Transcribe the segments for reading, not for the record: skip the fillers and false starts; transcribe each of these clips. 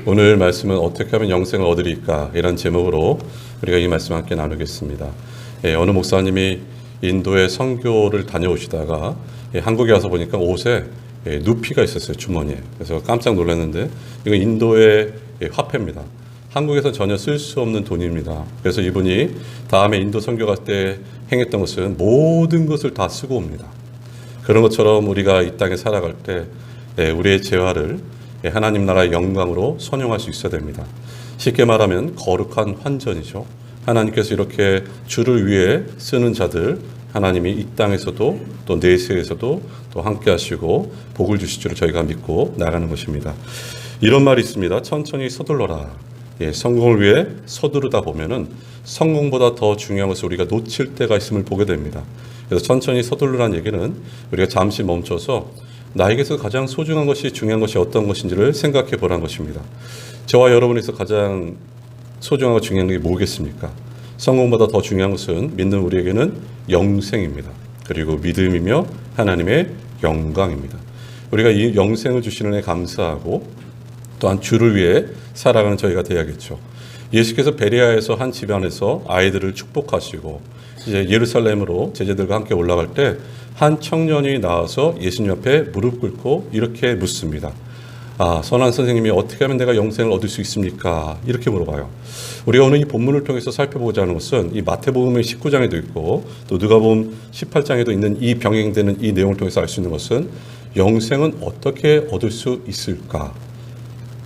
오늘 말씀은 어떻게 하면 영생을 얻으리까? 이런 제목으로 우리가 이 말씀 함께 나누겠습니다. 어느 목사님이 인도에 선교를 다녀오시다가 한국에 와서 보니까 옷에 누피가 있었어요, 주머니에. 그래서 깜짝 놀랐는데 이건 인도의 화폐입니다. 한국에서 전혀 쓸 수 없는 돈입니다. 그래서 이분이 다음에 인도 선교 갈 때 행했던 것은 모든 것을 다 쓰고 옵니다. 그런 것처럼 우리가 이 땅에 살아갈 때 우리의 재화를 하나님 나라의 영광으로 선용할 수 있어야 됩니다. 쉽게 말하면 거룩한 환전이죠. 하나님께서 이렇게 주를 위해 쓰는 자들, 하나님이 이 땅에서도 또 내세에서도 또 함께 하시고 복을 주실 줄을 저희가 믿고 나가는 것입니다. 이런 말이 있습니다. 천천히 서둘러라. 성공을 위해 서두르다 보면은 성공보다 더 중요한 것을 우리가 놓칠 때가 있음을 보게 됩니다. 그래서 천천히 서둘러라는 얘기는 우리가 잠시 멈춰서 나에게서 가장 소중한 것이 중요한 것이 어떤 것인지를 생각해 보라는 것입니다. 저와 여러분에서 가장 소중하고 중요한 게 뭐겠습니까? 성공보다 더 중요한 것은 믿는 우리에게는 영생입니다. 그리고 믿음이며 하나님의 영광입니다. 우리가 이 영생을 주시는 데 감사하고 또한 주를 위해 살아가는 저희가 되어야겠죠. 예수께서 베레아에서 한 집안에서 아이들을 축복하시고 이제 예루살렘으로 제자들과 함께 올라갈 때 한 청년이 나와서 예수님 앞에 무릎 꿇고 이렇게 묻습니다. 선한 선생님이 어떻게 하면 내가 영생을 얻을 수 있습니까? 이렇게 물어봐요. 우리가 오늘 이 본문을 통해서 살펴보고자 하는 것은 이 마태복음의 19장에도 있고 또 누가복음 18장에도 있는 이 병행되는 이 내용을 통해서 알 수 있는 것은 영생은 어떻게 얻을 수 있을까?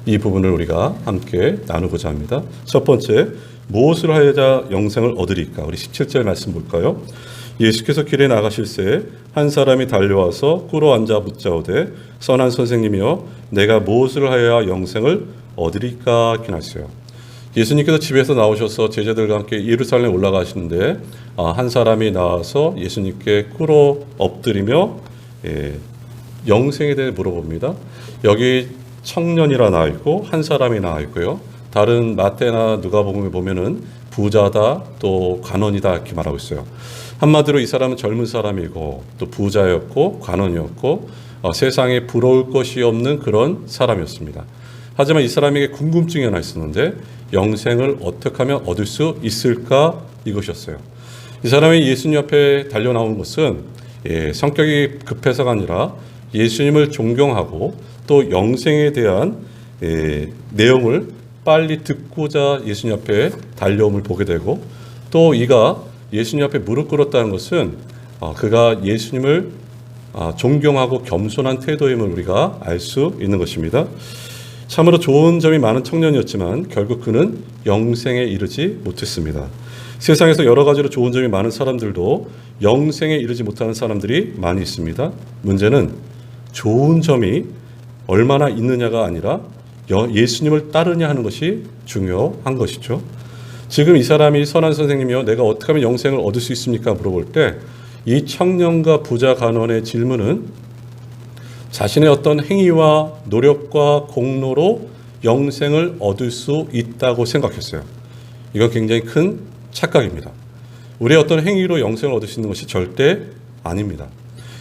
이 부분을 우리가 함께 나누고자 합니다. 첫 번째, 무엇을 하여야 영생을 얻으리까? 우리 17절 말씀 볼까요? 예수께서 길에 나가실새 한 사람이 달려와서 꿇어 앉아 묻자오되 선한 선생님이여 내가 무엇을 하여야 영생을 얻으리까? 이렇게 하셨어요. 예수님께서 집에서 나오셔서 제자들과 함께 예루살렘에 올라가시는데 한 사람이 나와서 예수님께 꿇어 엎드리며 영생에 대해 물어봅니다. 여기 청년이라 나와 있고 한 사람이 나와 있고요. 다른 마태나 누가복음에 보면은 부자다 또 관원이다 이렇게 말하고 있어요. 한마디로 이 사람은 젊은 사람이고 또 부자였고 관원이었고 세상에 부러울 것이 없는 그런 사람이었습니다. 하지만 이 사람에게 궁금증이 하나 있었는데 영생을 어떻게 하면 얻을 수 있을까 이것이었어요. 이 사람이 예수님 앞에 달려 나온 것은 성격이 급해서가 아니라 예수님을 존경하고 또 영생에 대한 내용을 빨리 듣고자 예수님 앞에 달려옴을 보게 되고 또 이가 예수님 앞에 무릎 꿇었다는 것은 그가 예수님을 존경하고 겸손한 태도임을 우리가 알 수 있는 것입니다. 참으로 좋은 점이 많은 청년이었지만 결국 그는 영생에 이르지 못했습니다. 세상에서 여러 가지로 좋은 점이 많은 사람들도 영생에 이르지 못하는 사람들이 많이 있습니다. 문제는 좋은 점이 얼마나 있느냐가 아니라 예수님을 따르냐 하는 것이 중요한 것이죠. 지금 이 사람이 선한 선생님이요 내가 어떻게 하면 영생을 얻을 수 있습니까? 물어볼 때 이 청년과 부자 간원의 질문은 자신의 어떤 행위와 노력과 공로로 영생을 얻을 수 있다고 생각했어요. 이건 굉장히 큰 착각입니다. 우리의 어떤 행위로 영생을 얻을 수 있는 것이 절대 아닙니다.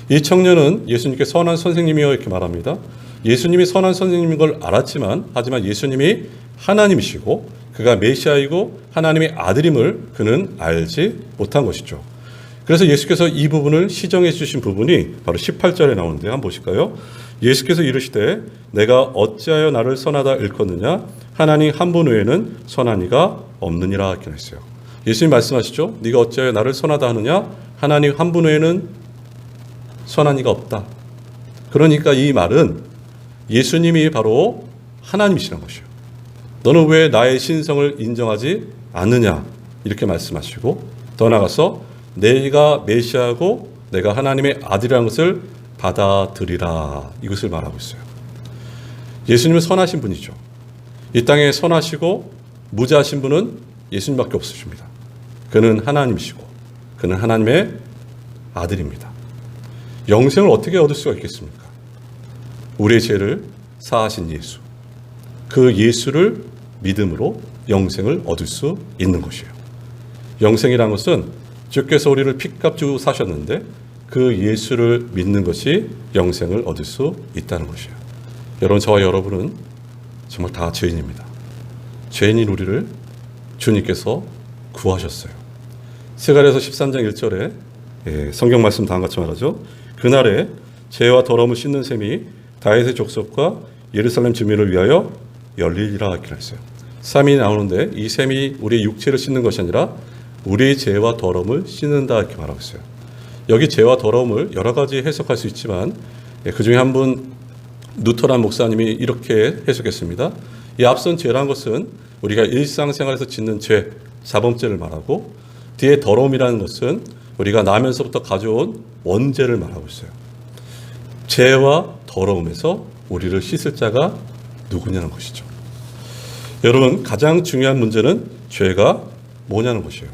이 청년은 예수님께 선한 선생님이요 이렇게 말합니다. 예수님이 선한 선생님인 걸 알았지만 하지만 예수님이 하나님이시고 그가 메시아이고 하나님의 아들임을 그는 알지 못한 것이죠. 그래서 예수께서 이 부분을 시정해 주신 부분이 바로 18절에 나오는데 한번 보실까요? 예수께서 이르시되 내가 어찌하여 나를 선하다 일컫느냐 하나님 한 분 외에는 선한 이가 없느니라 이렇게 했어요. 예수님 말씀하시죠. 네가 어찌하여 나를 선하다 하느냐 하나님 한 분 외에는 선한 이가 없다. 그러니까 이 말은 예수님이 바로 하나님이시라는 것이에요. 너는 왜 나의 신성을 인정하지 않느냐 이렇게 말씀하시고 더 나아가서 내가 메시아고 내가 하나님의 아들이라는 것을 받아들이라 이것을 말하고 있어요. 예수님은 선하신 분이죠. 이 땅에 선하시고 무자하신 분은 예수님밖에 없으십니다. 그는 하나님이시고 그는 하나님의 아들입니다. 영생을 어떻게 얻을 수가 있겠습니까? 우리의 죄를 사하신 예수, 그 예수를 믿음으로 영생을 얻을 수 있는 것이에요. 영생이라는 것은 주께서 우리를 핏값 주고 사셨는데 그 예수를 믿는 것이 영생을 얻을 수 있다는 것이에요. 여러분, 저와 여러분은 정말 다 죄인입니다. 죄인인 우리를 주님께서 구하셨어요. 스가랴서 13장 1절에 성경 말씀 다음과 같이 말하죠. 그날에 죄와 더러움을 씻는 셈이 다윗의 족속과 예루살렘 주민을 위하여 열리리라 이렇게 했어요. 셈이 나오는데 이 셈이 우리의 육체를 씻는 것이 아니라 우리의 죄와 더러움을 씻는다 이렇게 말하고 있어요. 여기 죄와 더러움을 여러 가지 해석할 수 있지만 그 중에 한 분 누터란 목사님이 이렇게 해석했습니다. 이 앞선 죄란 것은 우리가 일상생활에서 짓는 죄, 사범죄를 말하고 뒤에 더러움이라는 것은 우리가 나면서부터 가져온 원죄를 말하고 있어요. 죄와 더러움에서 우리를 씻을 자가 누구냐는 것이죠. 여러분, 가장 중요한 문제는 죄가 뭐냐는 것이에요.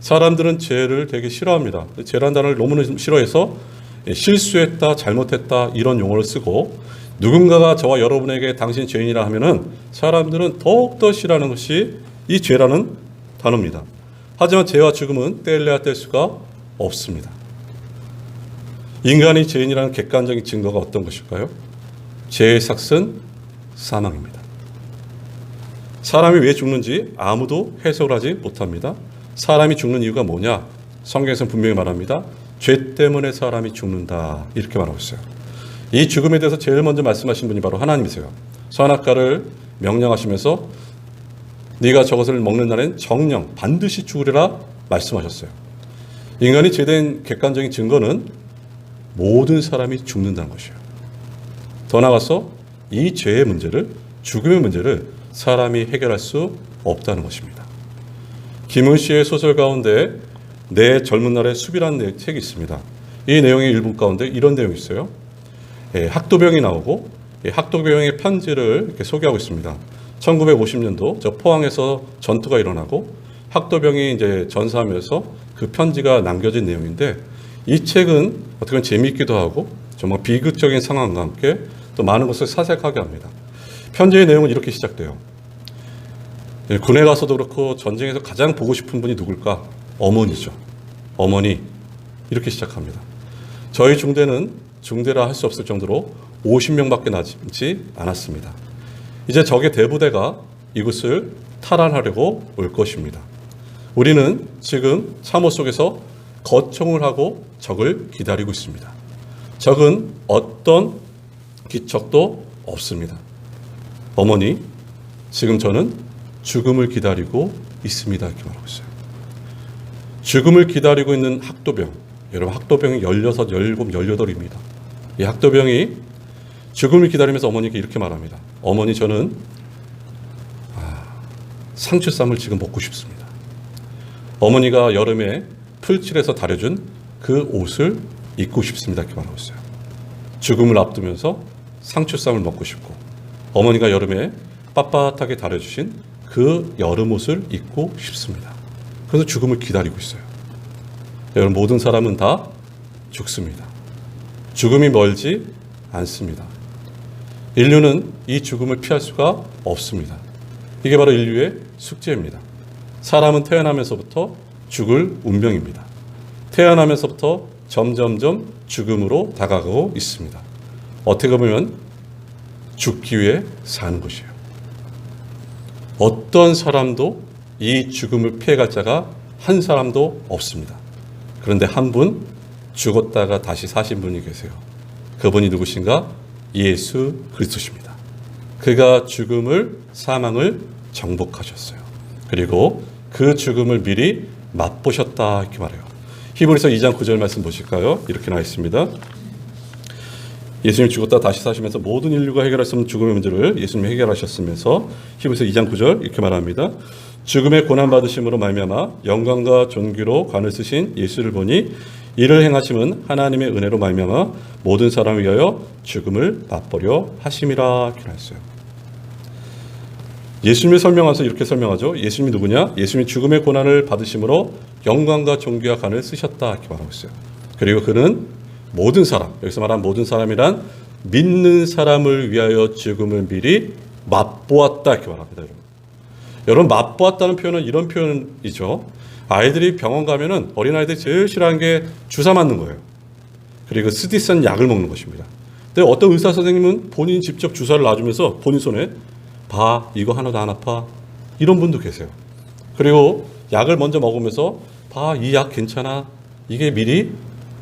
사람들은 죄를 되게 싫어합니다. 죄라는 단어를 너무나 싫어해서 실수했다, 잘못했다 이런 용어를 쓰고 누군가가 저와 여러분에게 당신 죄인이라 하면은 사람들은 더욱더 싫어하는 것이 이 죄라는 단어입니다. 하지만 죄와 죽음은 떼려야 뗄 수가 없습니다. 인간이 죄인이라는 객관적인 증거가 어떤 것일까요? 죄의 삭은 사망입니다. 사람이 왜 죽는지 아무도 해석을 하지 못합니다. 사람이 죽는 이유가 뭐냐? 성경에서는 분명히 말합니다. 죄 때문에 사람이 죽는다 이렇게 말하고 있어요. 이 죽음에 대해서 제일 먼저 말씀하신 분이 바로 하나님이세요. 선악과를 명령하시면서 네가 저것을 먹는 날엔 정령 반드시 죽으리라 말씀하셨어요. 인간이 죄된 객관적인 증거는 모든 사람이 죽는다는 것이에요. 더 나아가서 이 죄의 문제를, 죽음의 문제를 사람이 해결할 수 없다는 것입니다. 김은 씨의 소설 가운데 내 젊은 날의 숲이라는 책이 있습니다. 이 내용의 일부 가운데 이런 내용이 있어요. 학도병이 나오고 학도병의 편지를 이렇게 소개하고 있습니다. 1950년도 저 포항에서 전투가 일어나고 학도병이 이제 전사하면서 그 편지가 남겨진 내용인데 이 책은 어떻게 보면 재미있기도 하고 정말 비극적인 상황과 함께 또 많은 것을 사색하게 합니다. 편지의 내용은 이렇게 시작돼요. 군에 가서도 그렇고 전쟁에서 가장 보고 싶은 분이 누굴까? 어머니죠. 어머니. 이렇게 시작합니다. 저희 중대는 중대라 할 수 없을 정도로 50명밖에 남지 않았습니다. 이제 적의 대부대가 이곳을 탈환하려고 올 것입니다. 우리는 지금 참호 속에서 거총을 하고 적을 기다리고 있습니다. 적은 어떤 기척도 없습니다. 어머니, 지금 저는 죽음을 기다리고 있습니다. 이렇게 말하고 있어요. 죽음을 기다리고 있는 학도병. 여러분, 학도병이 16, 17, 18입니다. 이 학도병이 죽음을 기다리면서 어머니께 이렇게 말합니다. 어머니, 저는 상추쌈을 지금 먹고 싶습니다. 어머니가 여름에 풀칠해서 다려준 그 옷을 입고 싶습니다. 이렇게 말하고 있어요. 죽음을 앞두면서 상추쌈을 먹고 싶고 어머니가 여름에 빳빳하게 다려주신 그 여름 옷을 입고 싶습니다. 그래서 죽음을 기다리고 있어요. 여러분, 모든 사람은 다 죽습니다. 죽음이 멀지 않습니다. 인류는 이 죽음을 피할 수가 없습니다. 이게 바로 인류의 숙제입니다. 사람은 태어나면서부터 죽을 운명입니다. 태어나면서부터 점점점 죽음으로 다가가고 있습니다. 어떻게 보면 죽기 위해 사는 것이에요. 어떤 사람도 이 죽음을 피해갈 자가 한 사람도 없습니다. 그런데 한 분 죽었다가 다시 사신 분이 계세요. 그분이 누구신가? 예수 그리스도십니다. 그가 죽음을, 사망을 정복하셨어요. 그리고 그 죽음을 미리 맛보셨다 이렇게 말해요. 히브리서 2장 9절 말씀 보실까요? 이렇게 나와 있습니다. 예수님이 죽었다 다시 사시면서 모든 인류가 해결할 수 없는 죽음의 문제를 예수님이 해결하셨으면서 히브리서 2장 9절 이렇게 말합니다. 죽음의 고난받으심으로 말미암아 영광과 존귀로 관을 쓰신 예수를 보니 이를 행하심은 하나님의 은혜로 말미암아 모든 사람을 위하여 죽음을 맛보려 하심이라 이렇게 했어요. 예수님을 설명하면서 이렇게 설명하죠. 예수님이 누구냐? 예수님이 죽음의 고난을 받으심으로 영광과 존귀와 관을 쓰셨다 이렇게 말하고 있어요. 그리고 그는 모든 사람, 여기서 말한 모든 사람이란 믿는 사람을 위하여 죽음을 미리 맛보았다 이렇게 말합니다. 여러분, 맛보았다는 표현은 이런 표현이죠. 아이들이 병원 가면은 어린아이들이 제일 싫어하는 게 주사 맞는 거예요. 그리고 쓰디 쓴 약을 먹는 것입니다. 근데 어떤 의사 선생님은 본인이 직접 주사를 놔주면서 본인 손에 봐, 이거 하나도 안 아파. 이런 분도 계세요. 그리고 약을 먼저 먹으면서 봐, 이 약 괜찮아. 이게 미리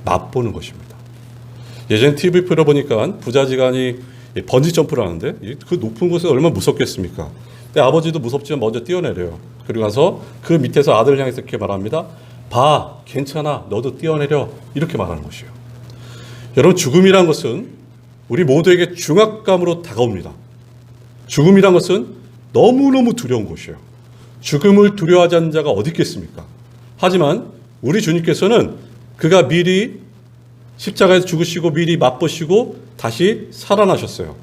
맛보는 것입니다. 예전에 TV 프로 보니까 부자지간이 번지 점프를 하는데 그 높은 곳에 얼마나 무섭겠습니까? 근데 아버지도 무섭지만 먼저 뛰어내려요. 그리고 나서 그 밑에서 아들을 향해서 이렇게 말합니다. 봐, 괜찮아. 너도 뛰어내려. 이렇게 말하는 것이에요. 여러분, 죽음이란 것은 우리 모두에게 중압감으로 다가옵니다. 죽음이란 것은 너무너무 두려운 것이에요. 죽음을 두려워하지 않는 자가 어디 있겠습니까? 하지만 우리 주님께서는 그가 미리 십자가에서 죽으시고 미리 맛보시고 다시 살아나셨어요.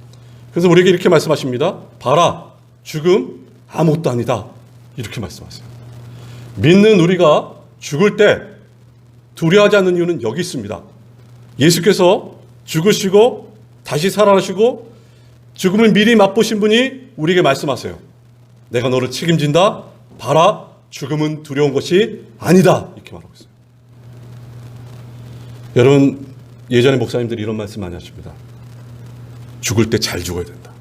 그래서 우리에게 이렇게 말씀하십니다. 봐라, 죽음 아무것도 아니다. 이렇게 말씀하세요. 믿는 우리가 죽을 때 두려워하지 않는 이유는 여기 있습니다. 예수께서 죽으시고 다시 살아나시고 죽음을 미리 맛보신 분이 우리에게 말씀하세요. 내가 너를 책임진다. 봐라, 죽음은 두려운 것이 아니다. 이렇게 말하고 있어요. 여러분, 예전에 목사님들이 이런 말씀 많이 하십니다. 죽을 때 잘 죽어야 된다.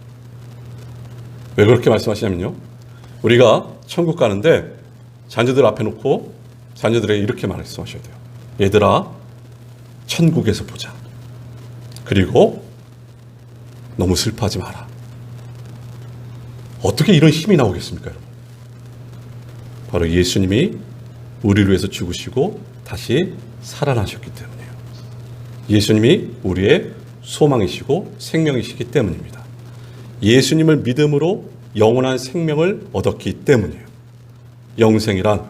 왜 그렇게 말씀하시냐면요. 우리가 천국 가는데 자녀들 앞에 놓고 자녀들에게 이렇게 말씀하셔야 돼요. 얘들아, 천국에서 보자. 그리고 너무 슬퍼하지 마라. 어떻게 이런 힘이 나오겠습니까, 여러분? 바로 예수님이 우리를 위해서 죽으시고 다시 살아나셨기 때문이에요. 예수님이 우리의 소망이시고 생명이시기 때문입니다. 예수님을 믿음으로 영원한 생명을 얻었기 때문이에요. 영생이란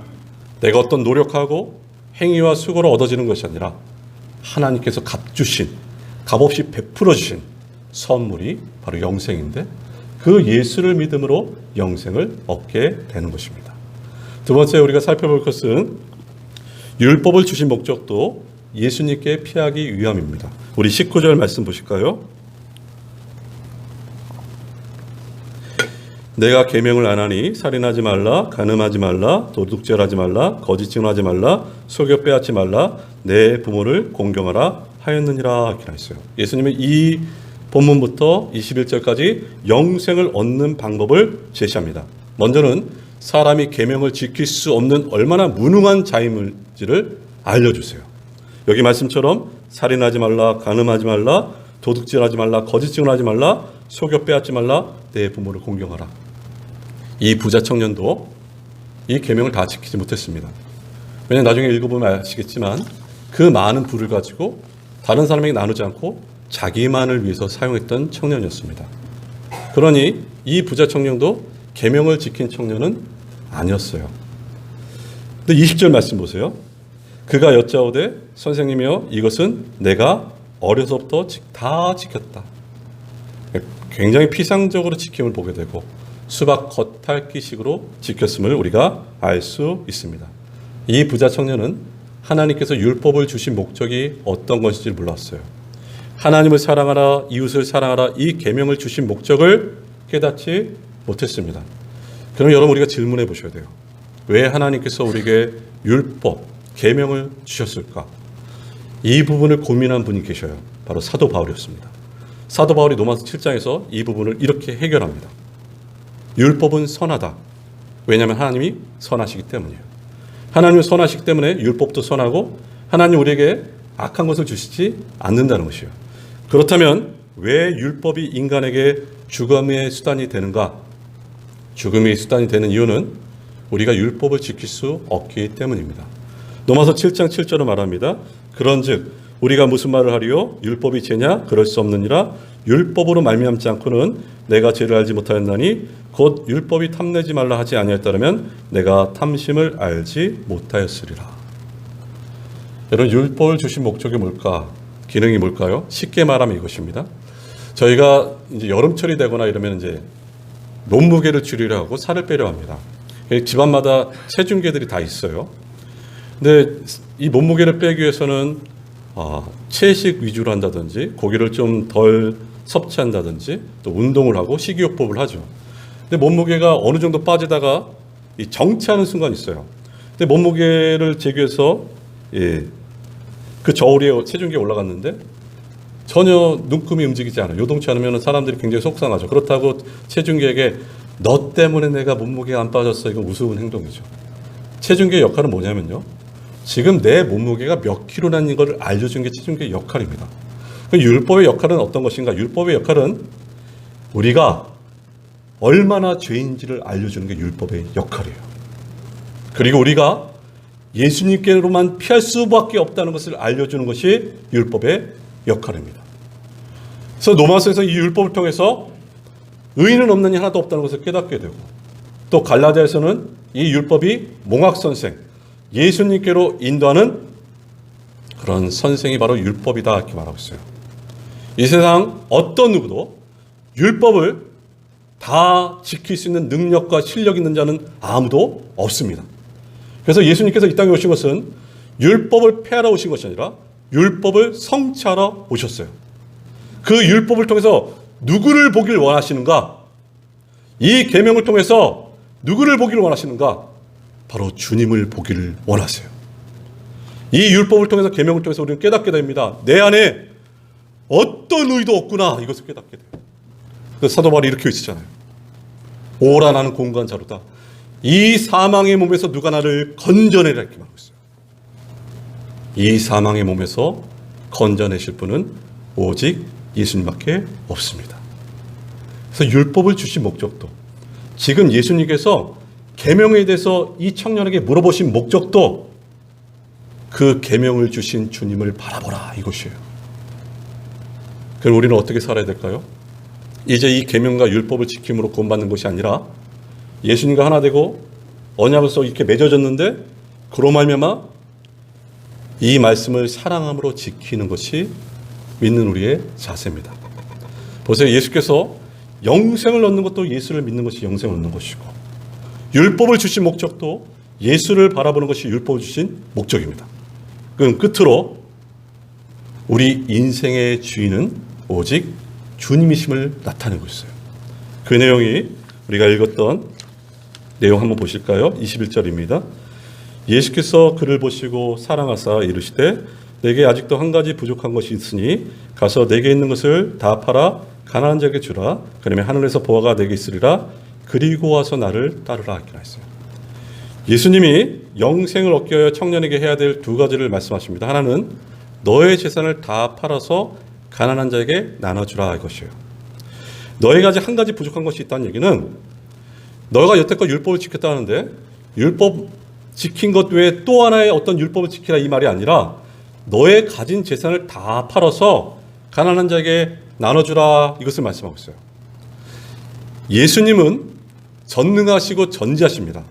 내가 어떤 노력하고 행위와 수고로 얻어지는 것이 아니라 하나님께서 값주신, 값없이 베풀어 주신 선물이 바로 영생인데 그 예수를 믿음으로 영생을 얻게 되는 것입니다. 두 번째 우리가 살펴볼 것은 율법을 주신 목적도 예수님께 피하기 위함입니다. 우리 19절 말씀 보실까요? 내가 계명을 안 하니 살인하지 말라, 간음하지 말라, 도둑질하지 말라, 거짓 증언하지 말라, 속여 빼앗지 말라, 내 부모를 공경하라 하였느니라. 이렇게 했어요. 예수님은 이 본문부터 21절까지 영생을 얻는 방법을 제시합니다. 먼저는 사람이 계명을 지킬 수 없는 얼마나 무능한 자임을지를 알려주세요. 여기 말씀처럼 살인하지 말라, 간음하지 말라, 도둑질하지 말라, 거짓 증언하지 말라, 속여 빼앗지 말라, 내 부모를 공경하라. 이 부자 청년도 이 계명을 다 지키지 못했습니다. 왜냐하면 나중에 읽어보면 아시겠지만 그 많은 부를 가지고 다른 사람에게 나누지 않고 자기만을 위해서 사용했던 청년이었습니다. 그러니 이 부자 청년도 계명을 지킨 청년은 아니었어요. 근데 20절 말씀 보세요. 그가 여짜오되 선생님이여 이것은 내가 어려서부터 다 지켰다. 굉장히 피상적으로 지킴을 보게 되고 수박 겉핥기식으로 지켰음을 우리가 알 수 있습니다. 이 부자 청년은 하나님께서 율법을 주신 목적이 어떤 것인지 몰랐어요. 하나님을 사랑하라, 이웃을 사랑하라, 이 계명을 주신 목적을 깨닫지 못했습니다. 그럼 여러분 우리가 질문해 보셔야 돼요. 왜 하나님께서 우리에게 율법, 계명을 주셨을까? 이 부분을 고민한 분이 계셔요. 바로 사도 바울이었습니다. 사도 바울이 로마서 7장에서 이 부분을 이렇게 해결합니다. 율법은 선하다. 왜냐하면 하나님이 선하시기 때문이에요. 하나님은 선하시기 때문에 율법도 선하고 하나님 우리에게 악한 것을 주시지 않는다는 것이에요. 그렇다면 왜 율법이 인간에게 죽음의 수단이 되는가? 죽음의 수단이 되는 이유는 우리가 율법을 지킬 수 없기 때문입니다. 로마서 7장 7절로 말합니다. 그런즉 우리가 무슨 말을 하리요? 율법이 죄냐? 그럴 수 없느니라. 율법으로 말미암지 않고는 내가 죄를 알지 못하였나니 곧 율법이 탐내지 말라 하지 아니하였다면 내가 탐심을 알지 못하였으리라. 여러분 율법을 주신 목적이 뭘까? 기능이 뭘까요? 쉽게 말하면 이것입니다. 저희가 이제 여름철이 되거나 이러면 이제 몸무게를 줄이려 하고 살을 빼려 합니다. 집안마다 체중계들이 다 있어요. 근데 이 몸무게를 빼기 위해서는 채식 위주로 한다든지 고기를 좀 덜 섭취한다든지 또 운동을 하고 식이요법을 하죠. 근데 몸무게가 어느 정도 빠지다가 이 정체하는 순간이 있어요. 근데 몸무게를 재기 위해서 그 저울에 체중계가 올라갔는데 전혀 눈금이 움직이지 않아요. 요동치 않으면 사람들이 굉장히 속상하죠. 그렇다고 체중계에게 너 때문에 내가 몸무게가 안 빠졌어. 이건 우스운 행동이죠. 체중계의 역할은 뭐냐면요. 지금 내 몸무게가 몇 킬로라는 걸 알려준 게 체중계의 역할입니다. 율법의 역할은 어떤 것인가? 율법의 역할은 우리가 얼마나 죄인지를 알려주는 게 율법의 역할이에요. 그리고 우리가 예수님께로만 피할 수밖에 없다는 것을 알려주는 것이 율법의 역할입니다. 그래서 로마서에서 이 율법을 통해서 의인은 없느니 하나도 없다는 것을 깨닫게 되고, 또 갈라디아에서는 이 율법이 몽학선생, 예수님께로 인도하는 그런 선생이 바로 율법이다 이렇게 말하고 있어요. 이 세상 어떤 누구도 율법을 다 지킬 수 있는 능력과 실력이 있는 자는 아무도 없습니다. 그래서 예수님께서 이 땅에 오신 것은 율법을 폐하러 오신 것이 아니라 율법을 성취하러 오셨어요. 그 율법을 통해서 누구를 보길 원하시는가? 이 계명을 통해서 누구를 보기를 원하시는가? 바로 주님을 보기를 원하세요. 이 율법을 통해서, 계명을 통해서 우리는 깨닫게 됩니다. 내 안에 어떤 의도 없구나, 이것을 깨닫게 돼요. 그래서 사도 바울이 이렇게 외치잖아요. 오라 나는 공고한 자로다. 이 사망의 몸에서 누가 나를 건져내라 이렇게 말하고 있어요. 이 사망의 몸에서 건져내실 분은 오직 예수님밖에 없습니다. 그래서 율법을 주신 목적도, 지금 예수님께서 계명에 대해서 이 청년에게 물어보신 목적도 그 계명을 주신 주님을 바라보라 이것이에요. 그럼 우리는 어떻게 살아야 될까요? 이제 이 계명과 율법을 지킴으로 구원받는 것이 아니라 예수님과 하나 되고 언약을 써 이렇게 맺어졌는데 그로 말미암아 이 말씀을 사랑함으로 지키는 것이 믿는 우리의 자세입니다. 보세요. 예수께서 영생을 얻는 것도 예수를 믿는 것이 영생을 얻는 것이고, 율법을 주신 목적도 예수를 바라보는 것이 율법을 주신 목적입니다. 그럼 끝으로 우리 인생의 주인은 오직 주님이심을 나타내고 있어요. 그 내용이 우리가 읽었던 내용 한번 보실까요? 21절입니다. 예수께서 그를 보시고 사랑하사 이르시되 내게 아직도 한 가지 부족한 것이 있으니 가서 내게 있는 것을 다 팔아 가난한 자에게 주라. 그러면 하늘에서 보화가 내게 있으리라. 그리고 와서 나를 따르라 이렇게 했어요. 예수님이 영생을 얻기 위하여 청년에게 해야 될 두 가지를 말씀하십니다. 하나는 너의 재산을 다 팔아서 가난한 자에게 나눠주라 이것이에요. 너희가 아직 한 가지 부족한 것이 있다는 얘기는, 너희가 여태껏 율법을 지켰다 하는데 율법 지킨 것 외에 또 하나의 어떤 율법을 지키라 이 말이 아니라 너의 가진 재산을 다 팔아서 가난한 자에게 나눠주라 이것을 말씀하고 있어요. 예수님은 전능하시고 전지하십니다.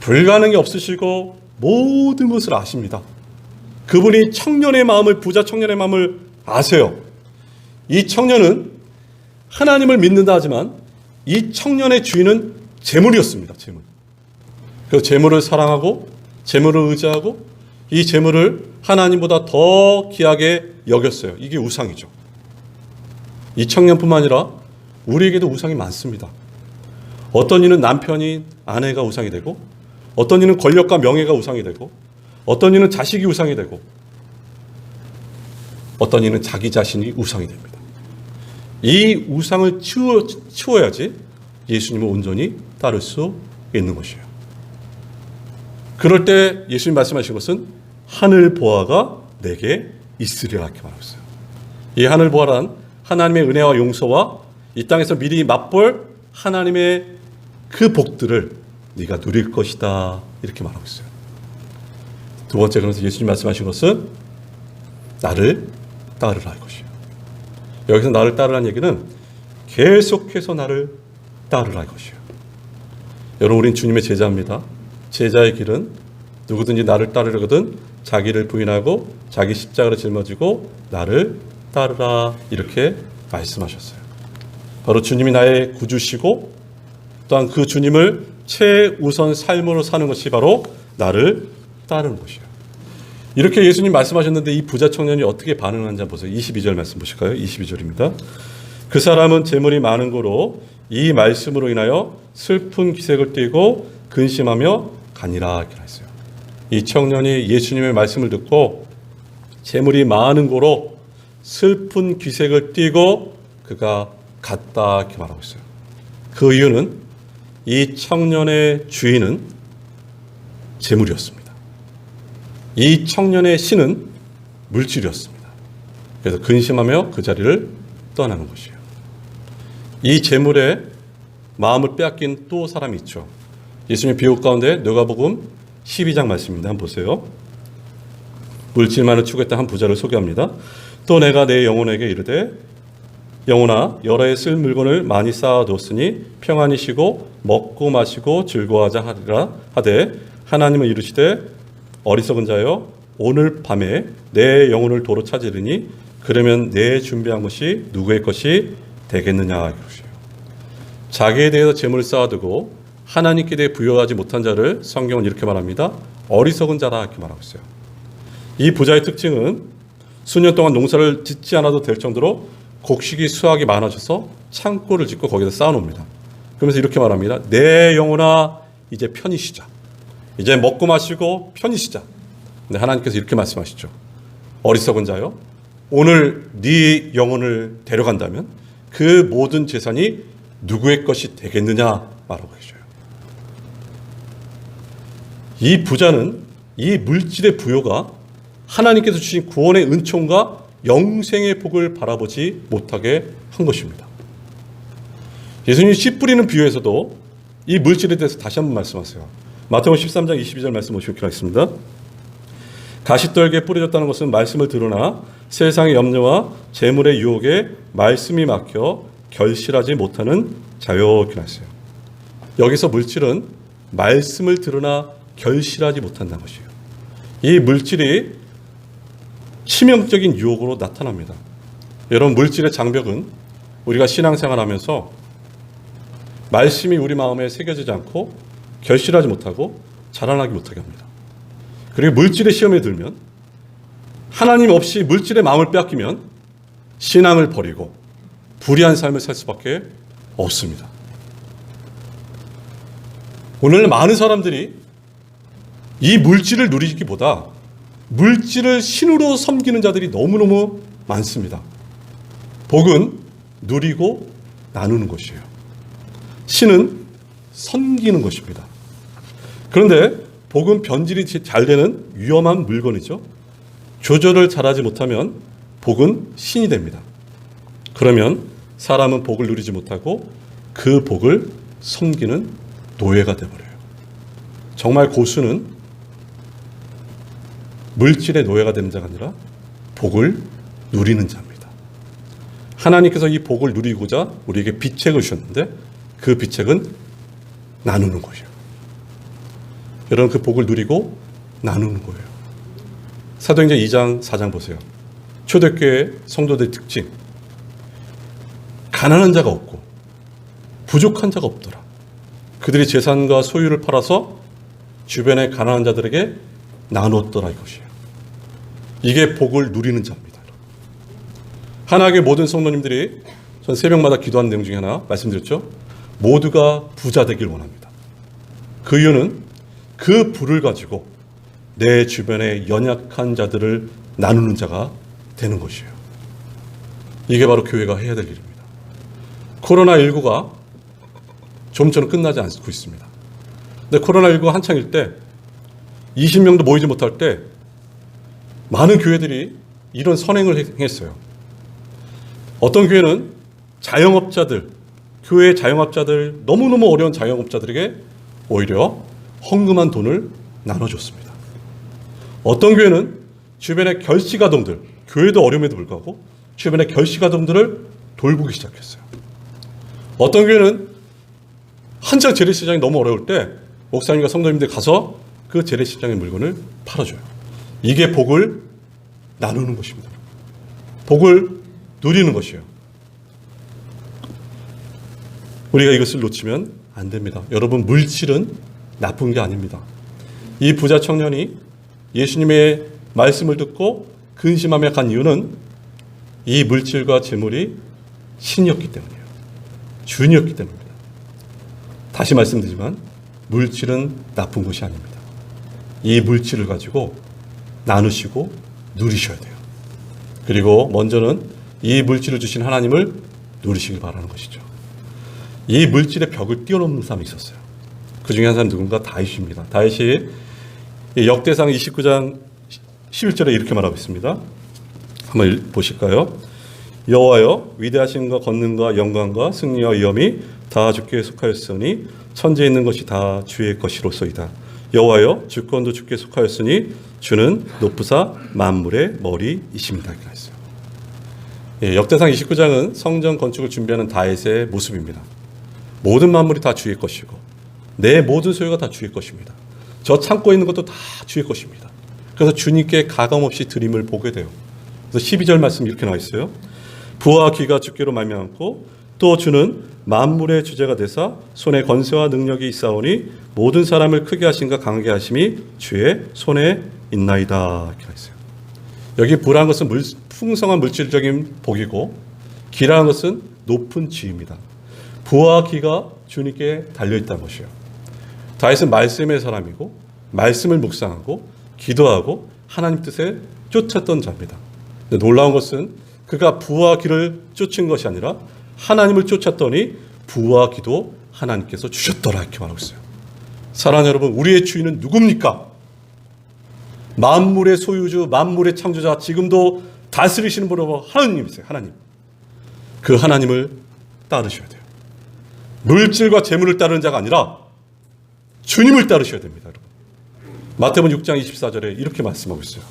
불가능이 없으시고 모든 것을 아십니다. 그분이 청년의 마음을, 부자 청년의 마음을 아세요. 이 청년은 하나님을 믿는다 하지만 이 청년의 주인은 재물이었습니다. 재물. 그 재물을 사랑하고 재물을 의지하고 이 재물을 하나님보다 더 귀하게 여겼어요. 이게 우상이죠. 이 청년뿐만 아니라 우리에게도 우상이 많습니다. 어떤 이는 남편이, 아내가 우상이 되고, 어떤 이는 권력과 명예가 우상이 되고, 어떤 이는 자식이 우상이 되고, 어떤 이는 자기 자신이 우상이 됩니다. 이 우상을 치워야지 예수님을 온전히 따를 수 있는 것이에요. 그럴 때 예수님 말씀하신 것은 하늘 보화가 내게 있으리라 이렇게 말하고 있어요. 이 하늘 보화란 하나님의 은혜와 용서와 이 땅에서 미리 맛볼 하나님의 그 복들을 네가 누릴 것이다 이렇게 말하고 있어요. 두 번째, 그래서 예수님 말씀하신 것은 나를 따르라 이것이에요. 여기서 나를 따르라는 얘기는 계속해서 나를 따르라 이것이에요. 여러분, 우린 주님의 제자입니다. 제자의 길은 누구든지 나를 따르려거든 자기를 부인하고 자기 십자가를 짊어지고 나를 따르라 이렇게 말씀하셨어요. 바로 주님이 나의 구주시고 또한 그 주님을 최우선 삶으로 사는 것이 바로 나를 따르는 것이에요. 이렇게 예수님 말씀하셨는데 이 부자 청년이 어떻게 반응하는지 한번 보세요. 22절 말씀 보실까요? 22절입니다. 그 사람은 재물이 많은 고로 이 말씀으로 인하여 슬픈 기색을 띠고 근심하며 가니라 이렇게 했어요. 이 청년이 예수님의 말씀을 듣고 재물이 많은 고로 슬픈 기색을 띠고 그가 갔다 이렇게 말하고 있어요. 그 이유는 이 청년의 주인은 재물이었습니다. 이 청년의 신은 물질이었습니다. 그래서 근심하며 그 자리를 떠나는 것이에요. 이 재물에 마음을 빼앗긴 또 사람이 있죠. 예수님의 비유 가운데 누가복음 12장 말씀입니다. 한번 보세요. 물질만을 추구했던 한 부자를 소개합니다. 또 내가 내 영혼에게 이르되 영혼아 여러 해 쓸 물건을 많이 쌓아뒀으니 평안히 쉬고 먹고 마시고 즐거워하자 하리라 하되 하나님은 이르시되 어리석은 자여 오늘 밤에 내 영혼을 도로 찾으리니 그러면 내 준비한 것이 누구의 것이 되겠느냐 이것이에요. 자기에 대해서 재물을 쌓아두고 하나님께 대해 부여하지 못한 자를 성경은 이렇게 말합니다. 어리석은 자라 이렇게 말하고 있어요. 이 부자의 특징은 수년 동안 농사를 짓지 않아도 될 정도로 곡식이 수확이 많아져서 창고를 짓고 거기다 쌓아놓습니다. 그러면서 이렇게 말합니다. 내 영혼아 이제 편히 쉬자. 이제 먹고 마시고 편히 쉬자. 근데 하나님께서 이렇게 말씀하시죠. 어리석은 자요. 오늘 네 영혼을 데려간다면 그 모든 재산이 누구의 것이 되겠느냐 말하고 계셔요. 이 부자는 이 물질의 부요가 하나님께서 주신 구원의 은총과 영생의 복을 바라보지 못하게 한 것입니다. 예수님이 씨 뿌리는 비유에서도 이 물질에 대해서 다시 한번 말씀하세요. 마태복음 13장 22절 말씀 보시면 이렇게 하겠습니다. 가시떨기에 뿌려졌다는 것은 말씀을 들으나 세상의 염려와 재물의 유혹에 말씀이 막혀 결실하지 못하는 자요. 하세요. 여기서 물질은 말씀을 들으나 결실하지 못한다는 것이에요. 이 물질이 치명적인 유혹으로 나타납니다. 여러분 물질의 장벽은 우리가 신앙생활하면서 말씀이 우리 마음에 새겨지지 않고 결실하지 못하고 자라나지 못하게 합니다. 그리고 물질의 시험에 들면 하나님 없이 물질의 마음을 빼앗기면 신앙을 버리고 불의한 삶을 살 수밖에 없습니다. 오늘 많은 사람들이 이 물질을 누리기보다 물질을 신으로 섬기는 자들이 너무너무 많습니다. 복은 누리고 나누는 것이에요. 신은 섬기는 것입니다. 그런데 복은 변질이 잘 되는 위험한 물건이죠. 조절을 잘하지 못하면 복은 신이 됩니다. 그러면 사람은 복을 누리지 못하고 그 복을 섬기는 노예가 되어버려요. 정말 고수는 물질의 노예가 되는 자가 아니라 복을 누리는 자입니다. 하나님께서 이 복을 누리고자 우리에게 비책을 주셨는데 그 비책은 나누는 거예요. 여러분 그 복을 누리고 나누는 거예요. 사도행전 2장 4장 보세요. 초대교회 성도들의 특징. 가난한 자가 없고 부족한 자가 없더라. 그들이 재산과 소유를 팔아서 주변의 가난한 자들에게 나눴더라 이것이에요. 이게 복을 누리는 자입니다. 하나님의 모든 성도님들이 전 새벽마다 기도하는 내용 중에 하나 말씀드렸죠. 모두가 부자 되길 원합니다. 그 이유는 그 부를 가지고 내 주변의 연약한 자들을 나누는 자가 되는 것이에요. 이게 바로 교회가 해야 될 일입니다. 코로나19가 좀처럼 끝나지 않고 있습니다. 근데 코로나19가 한창일 때 20명도 모이지 못할 때 많은 교회들이 이런 선행을 했어요. 어떤 교회는 자영업자들, 교회 자영업자들, 너무너무 어려운 자영업자들에게 오히려 헌금한 돈을 나눠줬습니다. 어떤 교회는 주변의 결식아동들, 교회도 어려움에도 불구하고 주변의 결식아동들을 돌보기 시작했어요. 어떤 교회는 한창 재래시장이 너무 어려울 때 목사님과 성도님들 가서 그 재래시장의 물건을 팔아줘요. 이게 복을 나누는 것입니다. 복을 누리는 것이에요. 우리가 이것을 놓치면 안 됩니다. 여러분 물질은 나쁜 게 아닙니다. 이 부자 청년이 예수님의 말씀을 듣고 근심하며 간 이유는 이 물질과 재물이 신이었기 때문이에요. 주인이었기 때문입니다. 다시 말씀드리지만 물질은 나쁜 것이 아닙니다. 이 물질을 가지고 나누시고 누리셔야 돼요. 그리고 먼저는 이 물질을 주신 하나님을 누리시길 바라는 것이죠. 이 물질의 벽을 뛰어넘는 사람이 있었어요. 그 중에 한 사람 누군가? 다윗입니다. 다윗이 역대상 29장 11절에 이렇게 말하고 있습니다. 한번 보실까요? 여호와여, 위대하심과 권능과 영광과 승리와 위엄이 다 주께 속하였으니 천지에 있는 것이 다 주의 것이로소이다. 여호와여, 주권도 주께 속하였으니 주는 높으사 만물의 머리이십니다. 이렇게 했어요. 역대상 29장은 성전 건축을 준비하는 다윗의 모습입니다. 모든 만물이 다 주의 것이고 내 모든 소유가 다 주의 것입니다. 저 창고에 있는 것도 다 주의 것입니다. 그래서 주님께 가감없이 드림을 보게 돼요. 그래서 12절 말씀 이렇게 나와 있어요. 부와 귀가 주께로 말미암고 또 주는 만물의 주제가 되사 손에 권세와 능력이 있사오니 모든 사람을 크게 하신가 강하게 하심이 주의 손에 있나이다. 이렇게 했어요. 여기 부라는 것은 풍성한 물질적인 복이고 기라는 것은 높은 지위입니다. 부와 귀가 주님께 달려있다는 것이에요. 다윗은 말씀의 사람이고 말씀을 묵상하고 기도하고 하나님 뜻에 쫓았던 자입니다. 근데 놀라운 것은 그가 부와 귀를 쫓은 것이 아니라 하나님을 쫓았더니 부와 귀도 하나님께서 주셨더라 이렇게 말하고 있어요. 사랑하는 여러분, 우리의 주인은 누굽니까? 만물의 소유주, 만물의 창조자, 지금도 다스리시는 분은 하나님이세요. 하나님. 그 하나님을 따르셔야 돼요. 물질과 재물을 따르는 자가 아니라 주님을 따르셔야 됩니다. 여러분. 마태복음 6장 24절에 이렇게 말씀하고 있어요.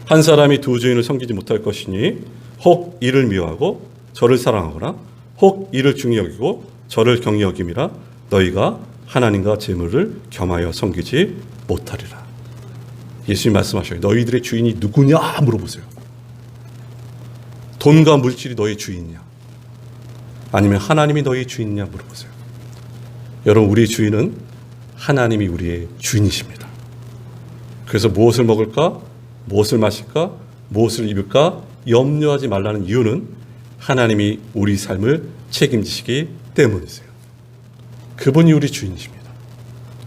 한 사람이 두 주인을 섬기지 못할 것이니 혹 이를 미워하고 저를 사랑하거나 혹 이를 중히 여기고 저를 경히 여김이라 너희가 하나님과 재물을 겸하여 섬기지 못하리라. 예수님 말씀하셔요. 너희들의 주인이 누구냐 물어보세요. 돈과 물질이 너희 주인이냐 아니면 하나님이 너희 주인이냐 물어보세요. 여러분, 우리의 주인은 하나님이 우리의 주인이십니다. 그래서 무엇을 먹을까? 무엇을 마실까? 무엇을 입을까? 염려하지 말라는 이유는 하나님이 우리 삶을 책임지시기 때문이세요. 그분이 우리 주인이십니다.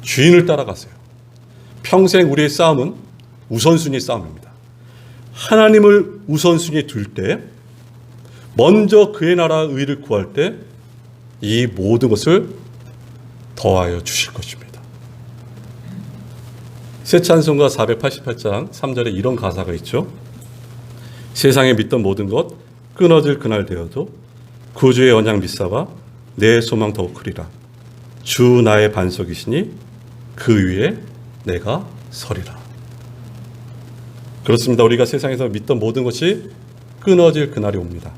주인을 따라가세요. 평생 우리의 싸움은 우선순위의 싸움입니다. 하나님을 우선순위에 둘 때, 먼저 그의 나라 의를 구할 때 이 모든 것을 더하여 주실 것입니다. 새 찬송가 488장 3절에 이런 가사가 있죠. 세상에 믿던 모든 것 끊어질 그날 되어도 구주의 언약 믿사와 내 소망 더욱 크리라. 주 나의 반석이시니 그 위에 내가 서리라. 그렇습니다. 우리가 세상에서 믿던 모든 것이 끊어질 그날이 옵니다.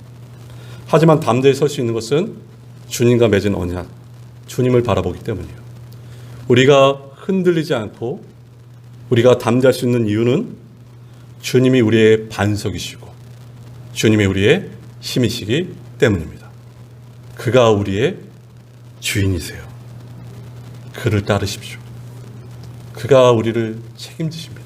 하지만 담대히 설 수 있는 것은 주님과 맺은 언약, 주님을 바라보기 때문이에요. 우리가 흔들리지 않고 우리가 담대할 수 있는 이유는 주님이 우리의 반석이시고 주님이 우리의 힘이시기 때문입니다. 그가 우리의 주인이세요. 그를 따르십시오. 그가 우리를 책임지십니다.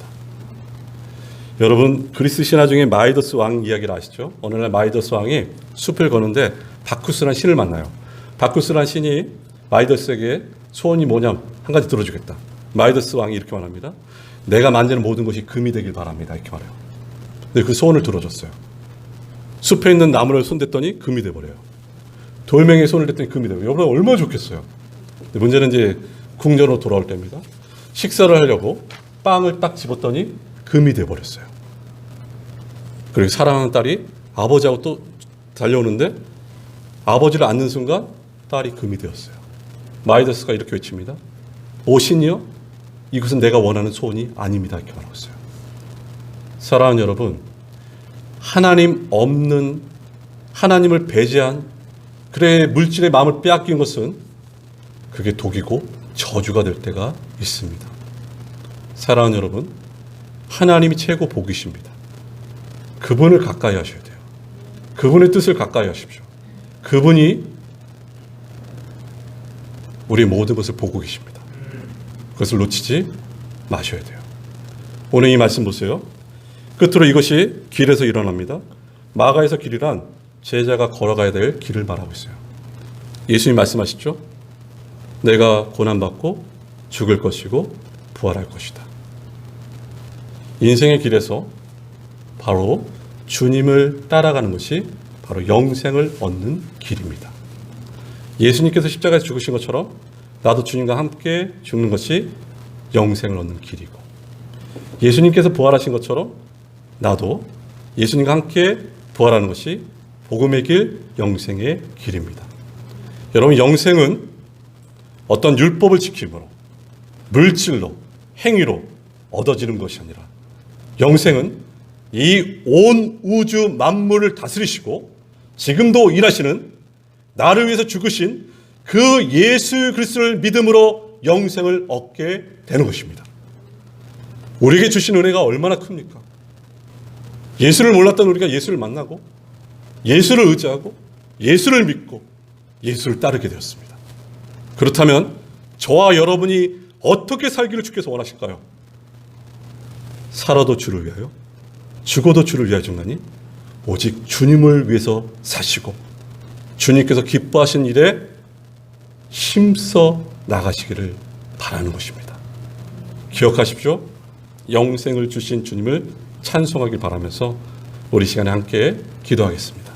여러분, 그리스 신화 중에 마이더스 왕 이야기를 아시죠? 어느 날 마이더스 왕이 숲을 거는데 바쿠스라는 신을 만나요. 바쿠스라는 신이 마이더스에게 소원이 뭐냐 한 가지 들어주겠다. 마이더스 왕이 이렇게 말합니다. 내가 만드는 모든 것이 금이 되길 바랍니다. 이렇게 말해요. 근데 그 소원을 들어줬어요. 숲에 있는 나무를 손댔더니 금이 돼버려요. 돌멩이에 손을 댔더니 금이 돼요. 여러분 얼마나 좋겠어요. 근데 문제는 이제 궁전으로 돌아올 때입니다. 식사를 하려고 빵을 딱 집었더니 금이 돼버렸어요. 그리고 사랑하는 딸이 아버지하고 또 달려오는데 아버지를 안는 순간 딸이 금이 되었어요. 마이더스가 이렇게 외칩니다. 오 신이여, 이것은 내가 원하는 소원이 아닙니다. 이렇게 말하고 있어요. 사랑하는 여러분, 하나님 없는, 하나님을 배제한, 그래 물질의 마음을 빼앗긴 것은 그게 독이고 저주가 될 때가 있습니다. 사랑하는 여러분, 하나님이 최고 복이십니다. 그분을 가까이 하셔야 돼요. 그분의 뜻을 가까이 하십시오. 그분이 우리 모든 것을 보고 계십니다. 그것을 놓치지 마셔야 돼요. 오늘 이 말씀 보세요. 끝으로 이것이 길에서 일어납니다. 마가에서 길이란 제자가 걸어가야 될 길을 말하고 있어요. 예수님 말씀하시죠. 내가 고난받고 죽을 것이고 부활할 것이다. 인생의 길에서 바로 주님을 따라가는 것이 바로 영생을 얻는 길입니다. 예수님께서 십자가에서 죽으신 것처럼 나도 주님과 함께 죽는 것이 영생을 얻는 길이고, 예수님께서 부활하신 것처럼 나도 예수님과 함께 부활하는 것이 복음의 길, 영생의 길입니다. 여러분, 영생은 어떤 율법을 지킴으로, 물질로, 행위로 얻어지는 것이 아니라, 영생은 이 온 우주 만물을 다스리시고 지금도 일하시는, 나를 위해서 죽으신 그 예수 그리스도를 믿음으로 영생을 얻게 되는 것입니다. 우리에게 주신 은혜가 얼마나 큽니까? 예수를 몰랐던 우리가 예수를 만나고, 예수를 의지하고, 예수를 믿고, 예수를 따르게 되었습니다. 그렇다면 저와 여러분이 어떻게 살기를 주께서 원하실까요? 살아도 주를 위하여, 죽어도 주를 위하여 죽나니 오직 주님을 위해서 사시고 주님께서 기뻐하신 일에 힘써 나가시기를 바라는 것입니다. 기억하십시오. 영생을 주신 주님을 찬송하길 바라면서 우리 시간에 함께 기도하겠습니다.